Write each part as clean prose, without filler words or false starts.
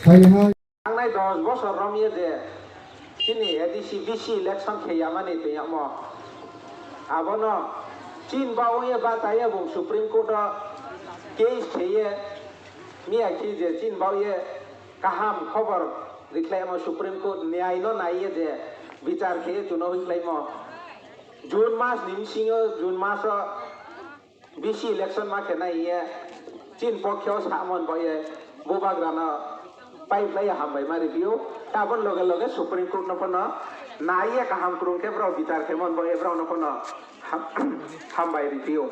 थांनाय 10 বছর रमिए जे चिनी एडिसी बीसी इलेक्शन खेयामानि तैयामो आबनो चीन बावये बाताये बुं सुप्रीम कोर्ट केस खेये मिया की जे चीन बावये काहाम खबर रिख्लायमो सुप्रीम कोर्ट न्याय नो नाये जे विचार खेये चुनो हिख्लायमो जून मास निमसिङो जून मास बीसी इलेक्शन मा खेनाये चीन पक्षियाव सामन बावये बुबाग्राना पाइपलाय हामबाय मा रिभिउ ताबन लगे लगे सुप्रीम कोर्ट नफनो नाये काहाम क्रुं के ब्राव विचार खेमन बो एब्राव नफनो हामबाय रिभिउ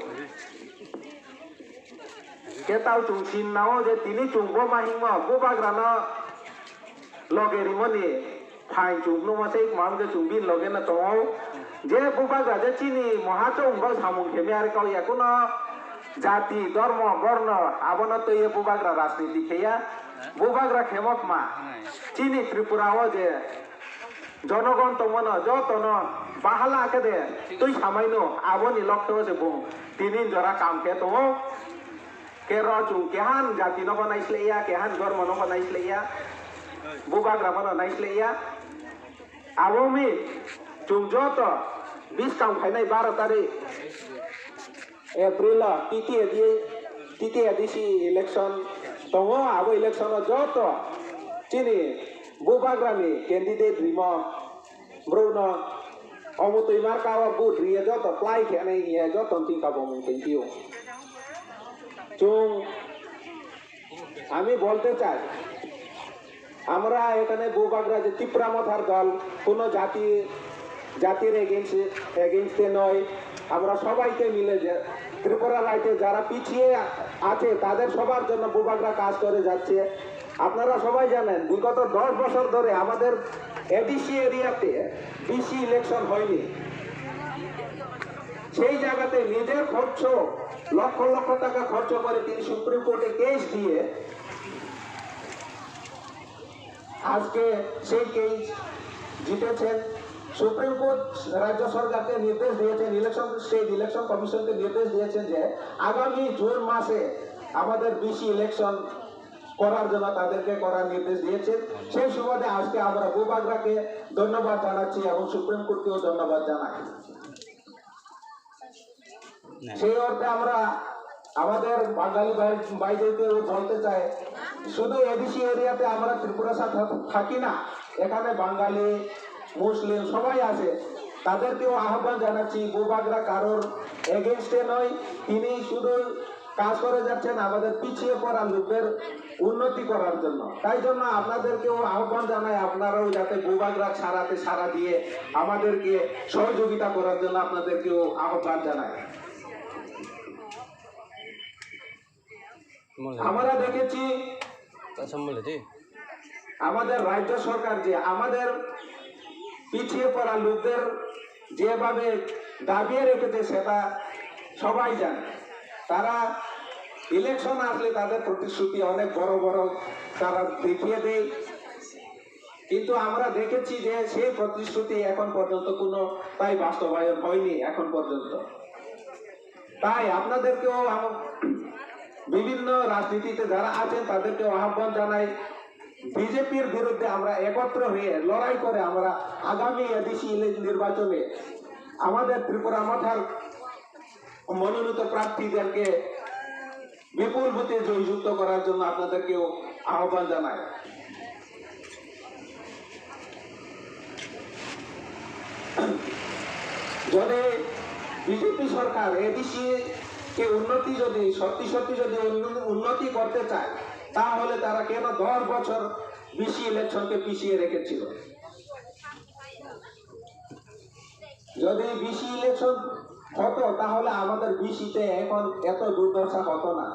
केताव चुंसिन नाव जे तिनि चुंबो माहिंगमो बुबाग्राना लगे रिमोनि फाइन चुंगनो मसे माम के चुंबिन लगे न तो जे बुबाग्रा जे चिनी महाचौंग बो सामुं खेमे आर काव याकुनो जाति धर्म वर्ण आबनो तो ये बुबाग्रा राजनीति खेया बुबाग्रा खेमक मा चीनी त्रिपुराओ जे जनगण तमन जतन बाहाला आकेदे तुई सामायनो आबोनि लक्ष्य जे बुं तिनिन जरा काम के तो के रचुं केहान जाति न बनाइसलेया केहान धर्म न बनाइसलेया बुबाग्रा मन नाइसलेया आबोमि चुं जत 20 काम खाइनाय 12 तारिख एप्रिल तृतीय एडिसी इलेक्शन तंगो आबो इलेक्शन जत चिनी बुबाग्रानि कैंडिडेट रिमो ब्रौनो अमुतुई मार्कावा बुट रिए जत प्लाई खेने ये जत तिंका बमु थैंक यू চুং আমি বলতে চাই আমরা এখানে বুবাগ্রা যে তীব্রামথার দল কোনো জাতির এগেইনস্টে নয় আমরা সবাইকে মিলে যে ত্রিপুরা রাইতে যারা পিছিয়ে আছে তাদের সবার জন্য বুবাগ্রা কাজ করে যাচ্ছে আপনারা সবাই জানেন বিগত 10 বছর ধরে আমাদের এডিসি এরিয়াতে বিসি ইলেকশন হয়নি সেই জায়গাতে নিজের খরচ লক্ষ লক্ষ টাকা খরচ করে তিনি সুপ্রিম কোর্টে কেস দিয়ে আজকে সেই কেস জিতেছেন সুপ্রিম কোর্ট রাজ্য সরকারকে নির্দেশ দিয়েছেন স্টেট ইলেকশন কমিশনকে নির্দেশ দিয়েছেন যে আগামী জুন মাসে আমাদের বিসি ইলেকশন করার জন্য তাদেরকে করার নির্দেশ দিয়েছেন সেই সুবাদে আজকে আমরা বুবাগ্রাকে ধন্যবাদ জানাচ্ছি এবং সুপ্রিম কোর্টকেও ধন্যবাদ জানাই সেই অর্থে আমরা আমাদের বাঙালি ভাইদেরকে বলতে চাই শুধু এডিসি এরিয়াতে আমরা ত্রিপুরার সাথে থাকি না এখানে বাঙালি মুসলিম সবাই আছে তাদেরকেও আহ্বান জানাচ্ছি বুবাগ্রা কারোর এগেইনস্টে নয় তিনি শুধু কাজ করে যাচ্ছেন আমাদের পিছিয়ে পড়া লোকদের উন্নতি করার জন্য তাই জন্য আপনাদেরকেও আহ্বান জানাই আপনারাও যাতে বুবাগ্রা ছাড়াতে সারা দিয়ে আমাদেরকে সহযোগিতা করার জন্য আপনাদেরকেও আহ্বান জানাই আমরা দেখেছি আমাদের রাজ্য সরকার যে আমাদের পিছিয়ে পড়া লোকদের যেভাবে দাবিয়ে রেখেছে সেটা সবাই জানে তারা ইলেকশন আসলে তাদের প্রতিশ্রুতি অনেক বড় বড় তারা দেখিয়ে দেয় কিন্তু আমরা দেখেছি যে সেই প্রতিশ্রুতি এখন পর্যন্ত কোনো তাই বাস্তবায়ন হয়নি এখন পর্যন্ত তাই আপনাদেরকেও বিভিন্ন রাজনীতিতে যারা আছেন তাদেরকেও আহ্বান জানাই বিজেপির বিরুদ্ধে আমরা একত্র হয়ে লড়াই করে আমরা আগামী এডিসি নির্বাচনে আমাদের ত্রিপুরা মাথার মনোনীত প্রার্থীদেরকে বিপুল ভোটে জয়যুক্ত করার জন্য আপনাদেরকেও আহ্বান জানাই যদি বিজেপি সরকার এডিসি কে উন্নতি যদি সত্যি যদি উন্নতি করতে চায় তাহলে তারা কেন 10 বছর বিসি ইলেকশনকে পিছিয়ে রেখেছিল যদি বিসি ইলেকশন হতো তাহলে আমাদের বিসিতে এখন এত দুর্দশা হতো না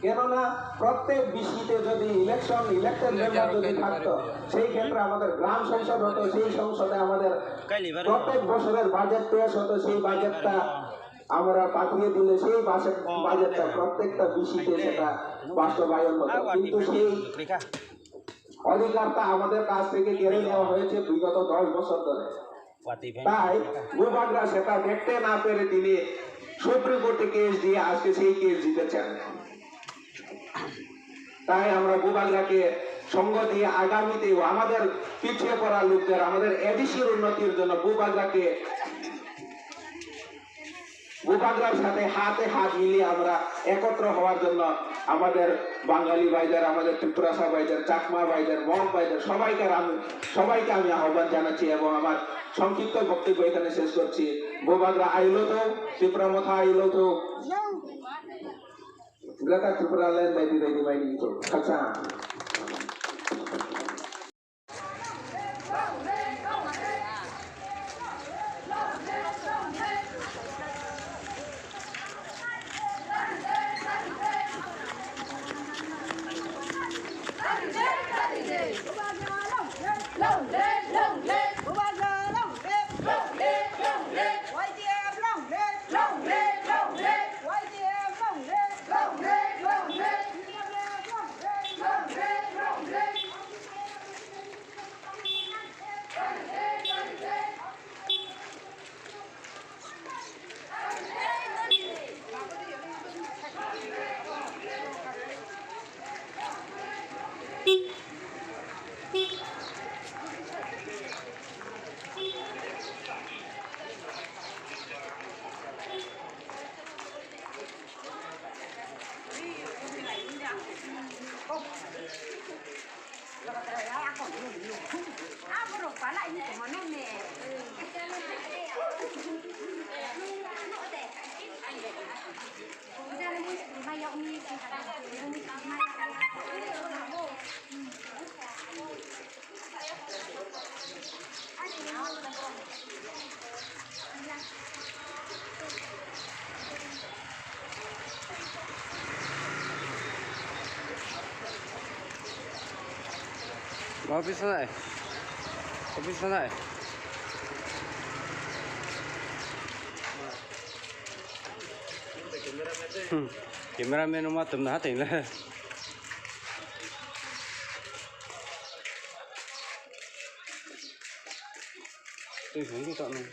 কেননা প্রত্যেক বিসিতে যদি ইলেক্টেড মেম্বার যদি থাকতো সেই ক্ষেত্রে আমাদের গ্রাম সংসদ হতো সেই সংসদে আমাদের প্রত্যেক বছরের বাজেট পেশ হতো সেই বাজেটটা আমরা পাঠিয়ে দিলে সেই বাজেটটা প্রত্যেকটা বিসিতে সেটা বাস্তবায়ন হতো কিন্তু সেই অধিকারটা আমাদের কাছ থেকে কেড়ে নেওয়া হয়েছে বিগত 10 বছর ধরে তাই বুবাগ্রা সেটা দেখতে না পেরে তিনি সুপ্রিম কোর্টে কেস দিয়ে আজকে সেই কেস জিতেছেন তাই আমরা বুবাগ্রাকে সঙ্গ দিয়ে আগামীতেও আমাদের পিছিয়ে পড়া লোকদের আমাদের এডিসির উন্নতির জন্য ভূভাগরার সাথে হাতে হাত মিলিয়ে আমরা একত্র হওয়ার জন্য আমাদের বাঙালি ভাইদের, আমাদের ত্রিপুরাসা ভাইদের, চাকমা ভাইদের, মগ ভাইদের সবাইকে আমি আহ্বান জানাচ্ছি এবং আমার সংক্ষিপ্ত বক্তব্য এখানে শেষ করছি। ভূভাগরা আইলো তো ত্রিপুরা মথা আইলো তো ত্রিপুরা লেন দাইদি বাইনি তো আচ্ছা Office này. Office này. Cameraman nó mà tầm nát tỉnh lên. Tôi xuống cái chọn này.